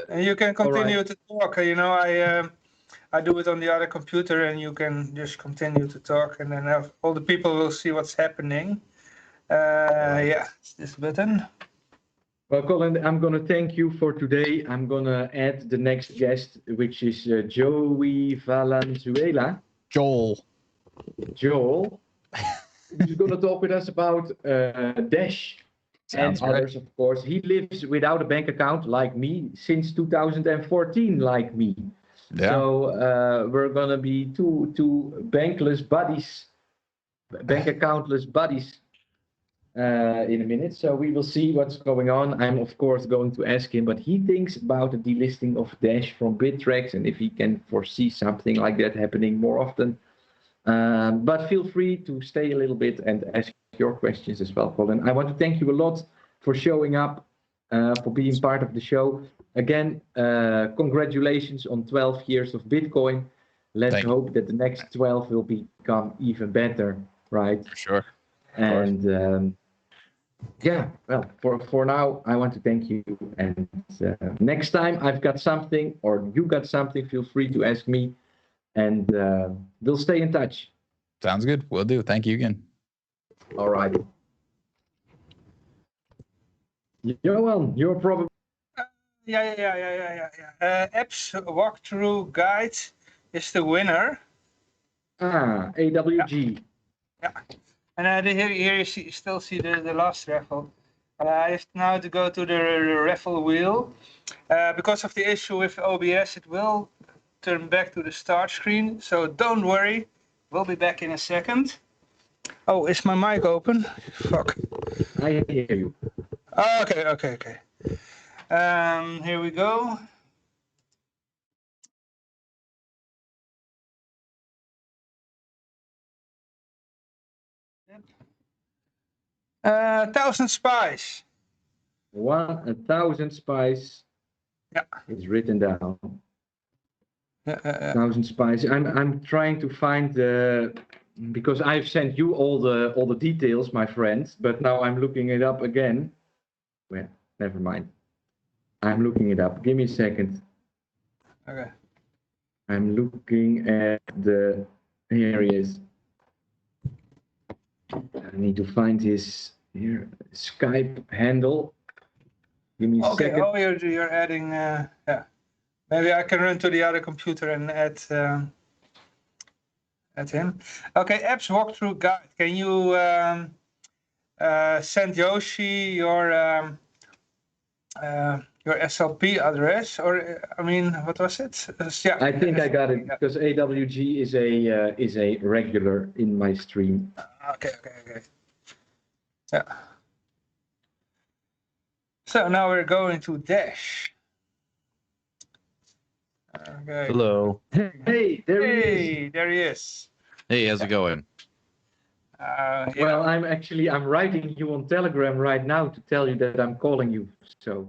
And you can continue to talk. I do it on the other computer, and you can just continue to talk, and then all the people will see what's happening. Yeah, it's this button. Well, Colin, I'm going to thank you for today. I'm going to add the next guest, which is Joey Valenzuela. Joel. He's going to talk with us about Dash. Sounds and others, of course. He lives without a bank account like me since 2014, like me. Yeah. So we're going to be two bankless buddies, bank accountless buddies in a minute. So we will see what's going on. I'm, of course, going to ask him what he thinks about the delisting of Dash from Bittrex and if he can foresee something like that happening more often. But feel free to stay a little bit and ask your questions as well, Colin. I want to thank you a lot for showing up, for being part of the show. Again, congratulations on 12 years of Bitcoin. Let's hope that the next 12 will become even better, right? For sure. And yeah, well, for now, I want to thank you. And next time I've got something or you got something, feel free to ask me. And we'll stay in touch. Sounds good. Will do. Thank you again. All right. Johan, you're probably... Yeah. Apps walkthrough guide is the winner. AWG. Yeah. And here you still see the last raffle. I have now to go to the raffle wheel. Because of the issue with OBS, it will turn back to the start screen. So don't worry. We'll be back in a second. Oh, is my mic open? Fuck. I hear you. Oh, okay. Here we go. Yep. 1,000 spies. 1,000 spies. Yeah. It's written down. 1,000 spies. I'm trying to find because I've sent you all the details, my friend. But now I'm looking it up again. Well, never mind. I'm looking it up. Give me a second. Okay. I'm looking at the. Here he is. I need to find his here, Skype handle. Give me a Okay, second. oh, you're adding, yeah. Maybe I can run to the other computer and add him. Okay, apps walkthrough guide. Can you send Yoshi your SLP address, or I mean, what was it? Yeah, I think I got it yeah. because AWG is a regular in my stream. Okay. Yeah. So now we're going to Dash. Okay. Hello. Hey, there he is. Hey, there he is. Hey, how's it going? Well, I'm writing you on Telegram right now to tell you that I'm calling you. So